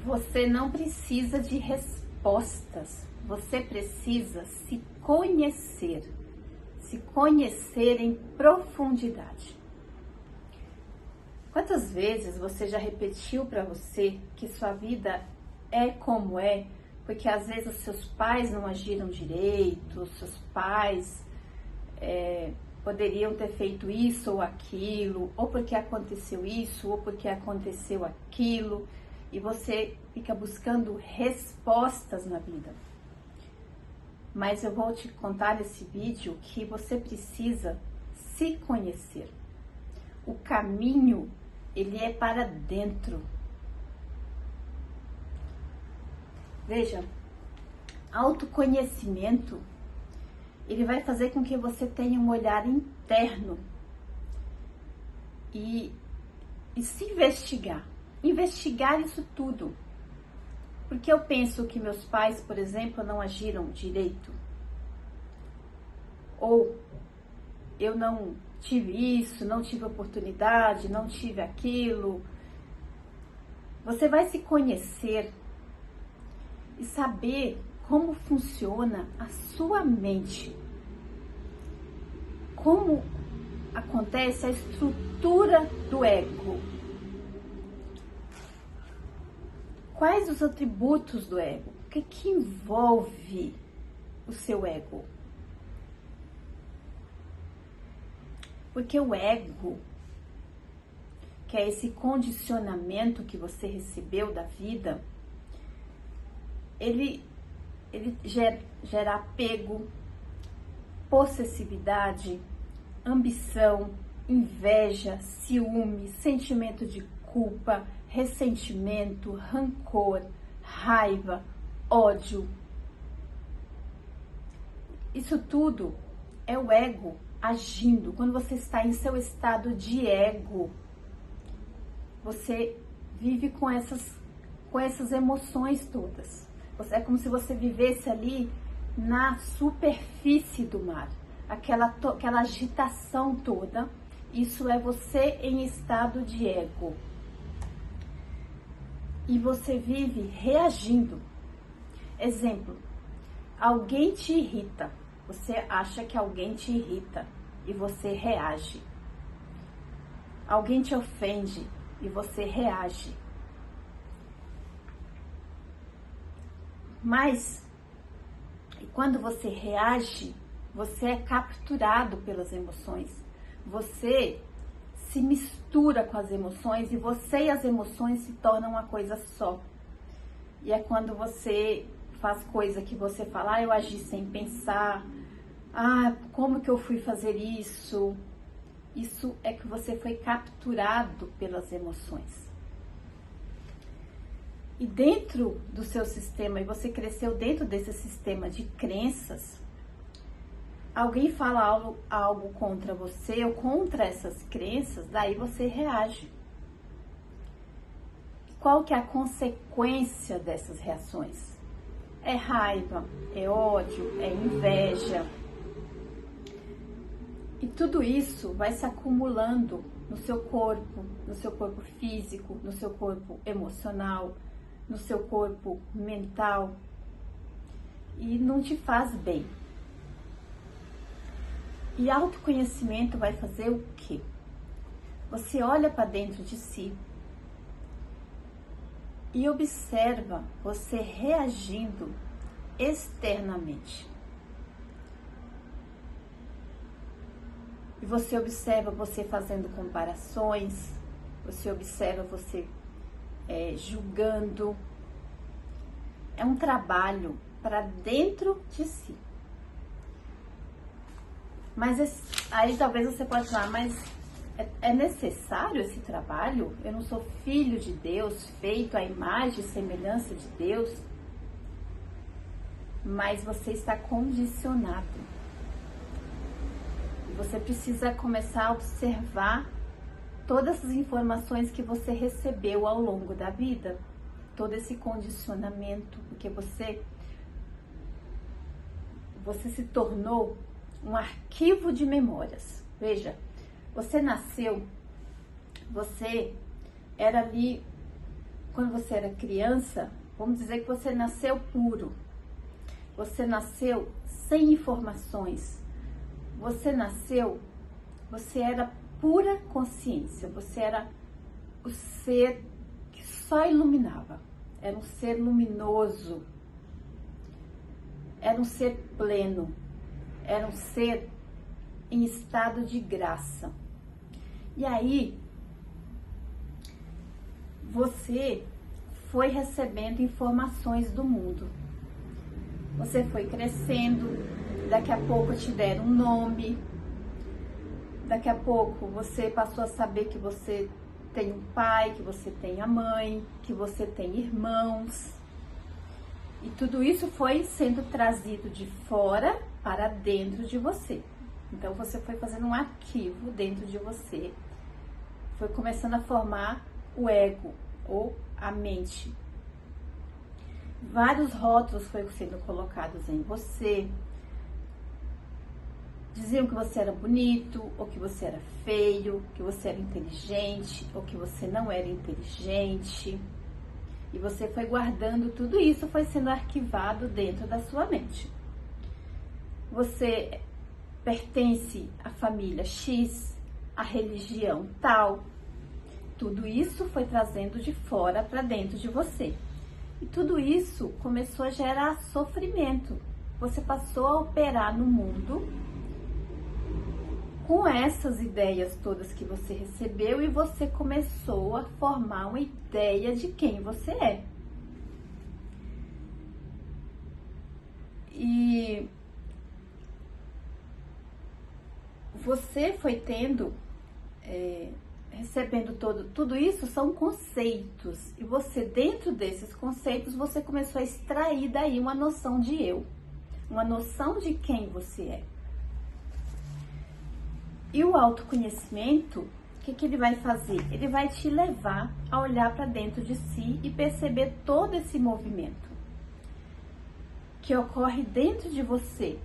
Você não precisa de respostas, você precisa se conhecer em profundidade. Quantas vezes você já repetiu para você que sua vida é como é, porque às vezes os seus pais não agiram direito, os seus pais poderiam ter feito isso ou aquilo, ou porque aconteceu isso, ou porque aconteceu aquilo, e você fica buscando respostas na vida. Mas eu vou te contar nesse vídeo que você precisa se conhecer. O caminho, ele é para dentro. Veja, autoconhecimento, ele vai fazer com que você tenha um olhar interno e se investigar. Investigar isso tudo. Porque eu penso que meus pais, por exemplo, não agiram direito. Ou eu não tive isso, não tive oportunidade, não tive aquilo. Você vai se conhecer e saber como funciona a sua mente. Como acontece a estrutura do ego. Quais os atributos do ego? O que envolve o seu ego? Porque o ego, que é esse condicionamento que você recebeu da vida, ele gera apego, possessividade, ambição, inveja, ciúme, sentimento de culpa, ressentimento, rancor, raiva, ódio. Isso tudo é o ego agindo. Quando você está em seu estado de ego, você vive com essas emoções todas. É como se você vivesse ali na superfície do mar, aquela agitação toda. Isso é você em estado de ego. E você vive reagindo. Exemplo, alguém te irrita. Você acha que alguém te irrita e você reage. Alguém te ofende e você reage. Mas, quando você reage, você é capturado pelas emoções. Você se mistura com as emoções e você e as emoções se tornam uma coisa só. E é quando você faz coisa que você fala, eu agi sem pensar, como que eu fui fazer isso? Isso é que você foi capturado pelas emoções. E dentro do seu sistema, e você cresceu dentro desse sistema de crenças, alguém fala algo contra você ou contra essas crenças, daí você reage. Qual que é a consequência dessas reações? É raiva, é ódio, é inveja. E tudo isso vai se acumulando no seu corpo físico, no seu corpo emocional, no seu corpo mental. E não te faz bem. E autoconhecimento vai fazer o quê? Você olha para dentro de si e observa você reagindo externamente. E você observa você fazendo comparações, você observa você julgando. É um trabalho para dentro de si. Mas aí talvez você pode falar, mas é necessário esse trabalho? Eu não sou filho de Deus, feito à imagem e semelhança de Deus? Mas você está condicionado. E você precisa começar a observar todas as informações que você recebeu ao longo da vida. Todo esse condicionamento, porque você se tornou um arquivo de memórias. Veja, você nasceu, você era ali quando você era criança, vamos dizer que você nasceu puro. Você nasceu sem informações. Você nasceu, você era pura consciência. Você era o ser que só iluminava. Era um ser luminoso. Era um ser pleno. Era um ser em estado de graça. E aí, você foi recebendo informações do mundo. Você foi crescendo, daqui a pouco te deram um nome, daqui a pouco você passou a saber que você tem um pai, que você tem a mãe, que você tem irmãos. E tudo isso foi sendo trazido de fora para dentro de você. Então você foi fazendo um arquivo dentro de você, foi começando a formar o ego ou a mente. Vários rótulos foram sendo colocados em você. Diziam que você era bonito, ou que você era feio, que você era inteligente, ou que você não era inteligente. E você foi guardando tudo isso, foi sendo arquivado dentro da sua mente. Você pertence à família X, à religião tal. Tudo isso foi trazendo de fora para dentro de você. E tudo isso começou a gerar sofrimento. Você passou a operar no mundo com essas ideias todas que você recebeu e você começou a formar uma ideia de quem você é. E você foi tendo, recebendo tudo isso são conceitos. E você, dentro desses conceitos, você começou a extrair daí uma noção de eu. Uma noção de quem você é. E o autoconhecimento, o que ele vai fazer? Ele vai te levar a olhar para dentro de si e perceber todo esse movimento que ocorre dentro de você.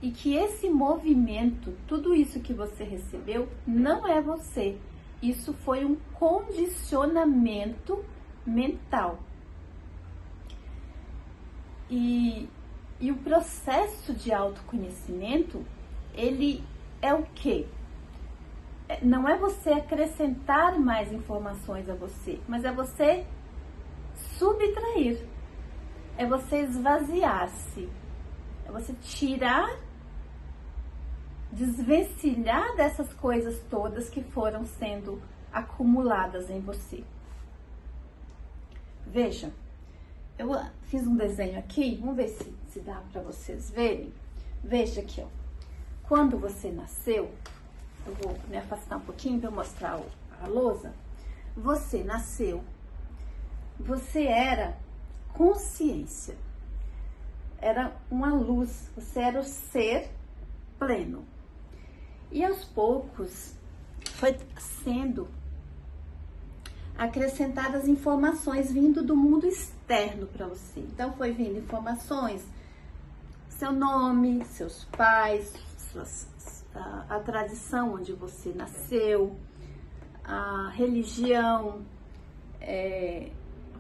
E que esse movimento, tudo isso que você recebeu, não é você. Isso foi um condicionamento mental. E o processo de autoconhecimento, ele é o quê? Não é você acrescentar mais informações a você, mas é você subtrair. É você esvaziar-se. É você tirar, desvencilhar dessas coisas todas que foram sendo acumuladas em você. Veja, eu fiz um desenho aqui, vamos ver se dá para vocês verem. Veja aqui, ó. Quando você nasceu, eu vou me afastar um pouquinho para mostrar a lousa. Você nasceu, você era consciência, era uma luz, você era o ser pleno. E aos poucos foi sendo acrescentadas informações vindo do mundo externo para você. Então foi vindo informações, seu nome, seus pais, a tradição onde você nasceu, a religião,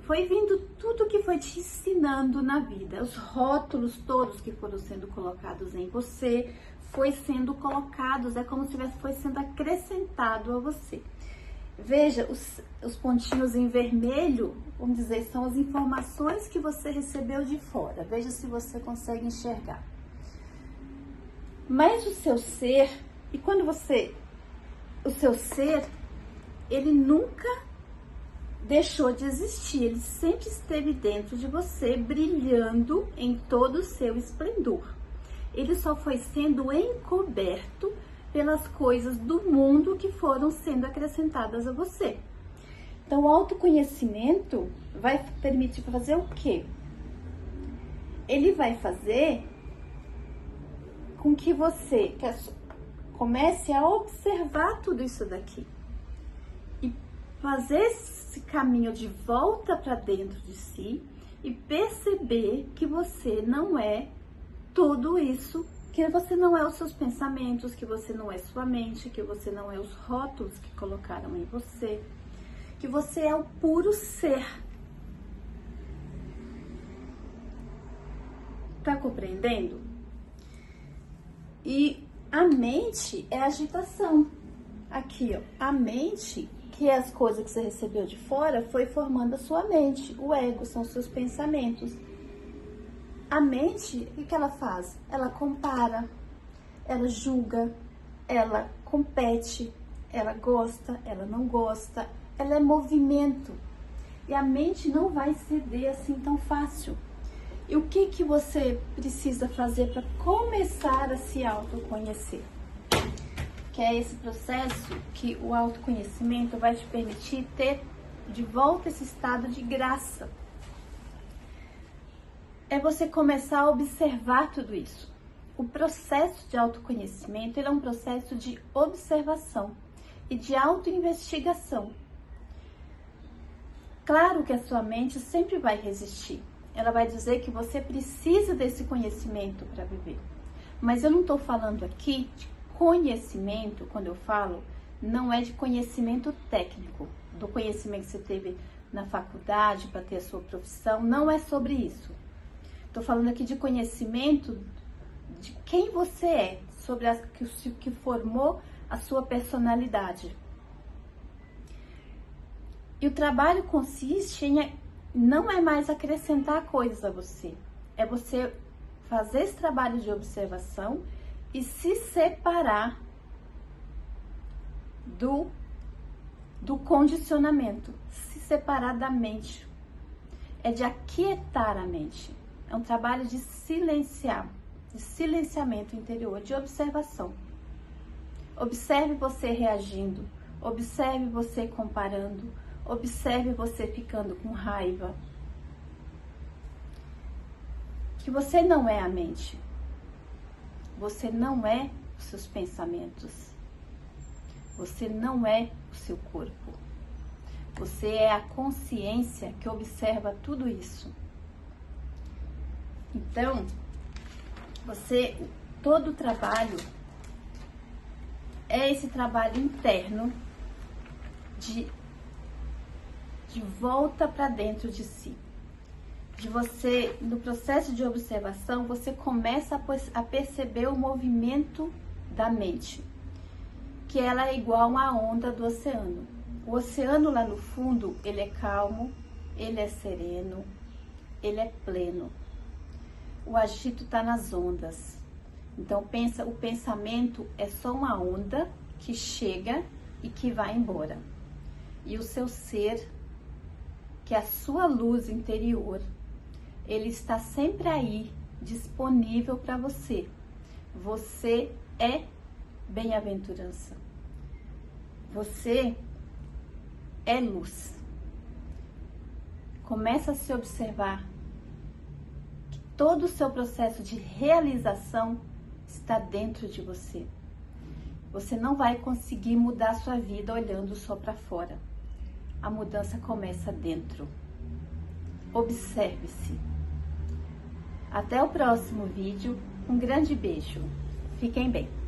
foi vindo tudo que foi te ensinando na vida, os rótulos todos que foram sendo colocados em você, foi sendo colocados, é como se foi sendo acrescentado a você. Veja, os pontinhos em vermelho, vamos dizer, são as informações que você recebeu de fora. Veja se você consegue enxergar. Mas o seu ser, e quando o seu ser, ele nunca deixou de existir, ele sempre esteve dentro de você, brilhando em todo o seu esplendor. Ele só foi sendo encoberto pelas coisas do mundo que foram sendo acrescentadas a você. Então, o autoconhecimento vai permitir fazer o quê? Ele vai fazer com que você comece a observar tudo isso daqui e fazer esse caminho de volta para dentro de si e perceber que você não é tudo isso, que você não é os seus pensamentos, que você não é sua mente, que você não é os rótulos que colocaram em você, que você é o puro ser. compreendendo? E a mente é agitação. Aqui, ó, a mente, que é as coisas que você recebeu de fora, foi formando a sua mente. O ego são os seus pensamentos. A mente, o que ela faz? Ela compara, ela julga, ela compete, ela gosta, ela não gosta, ela é movimento. E a mente não vai ceder assim tão fácil. E o que você precisa fazer para começar a se autoconhecer? Que é esse processo que o autoconhecimento vai te permitir ter de volta esse estado de graça. É você começar a observar tudo isso. O processo de autoconhecimento, ele é um processo de observação e de autoinvestigação. Claro que a sua mente sempre vai resistir. Ela vai dizer que você precisa desse conhecimento para viver. Mas eu não estou falando aqui de conhecimento, quando eu falo, não é de conhecimento técnico, do conhecimento que você teve na faculdade para ter a sua profissão, não é sobre isso. Estou falando aqui de conhecimento de quem você é, sobre o que formou a sua personalidade. E o trabalho consiste em não é mais acrescentar coisas a você, é você fazer esse trabalho de observação e se separar do condicionamento, se separar da mente. É de aquietar a mente. É um trabalho de silenciar, de silenciamento interior, de observação. Observe você reagindo, observe você comparando, observe você ficando com raiva. Que você não é a mente. Você não é os seus pensamentos. Você não é o seu corpo. Você é a consciência que observa tudo isso. Então, todo o trabalho é esse trabalho interno de volta para dentro de si. De você, no processo de observação, você começa a perceber o movimento da mente, que ela é igual à onda do oceano. O oceano lá no fundo, ele é calmo, ele é sereno, ele é pleno. O agito está nas ondas. Então o pensamento é só uma onda que chega e que vai embora. E o seu ser, que é a sua luz interior, ele está sempre aí, disponível para você. Você é bem-aventurança. Você é luz. Começa a se observar que todo o seu processo de realização está dentro de você. Você não vai conseguir mudar a sua vida olhando só para fora. A mudança começa dentro. Observe-se. Até o próximo vídeo. Um grande beijo. Fiquem bem.